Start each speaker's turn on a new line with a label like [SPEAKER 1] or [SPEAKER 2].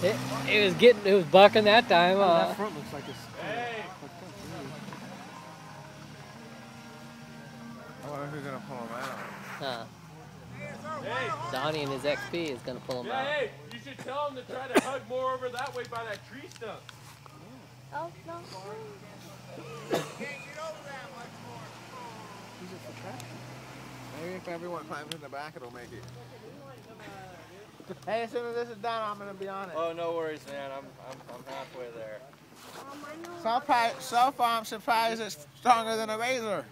[SPEAKER 1] It was bucking that time.
[SPEAKER 2] That front looks like it's.
[SPEAKER 3] I wonder who's gonna pull him out.
[SPEAKER 1] Donnie and his XP is gonna pull him out.
[SPEAKER 4] Hey, you should tell him to try to hug more over that way by that tree stump.
[SPEAKER 5] Oh, no.
[SPEAKER 3] Can't get over that much more. Maybe if everyone climbs in the back, it'll make it. Hey, as soon as this is done, I'm gonna be on it.
[SPEAKER 4] Oh, no worries, man. I'm halfway there.
[SPEAKER 3] So far, I'm surprised it's stronger than a razor.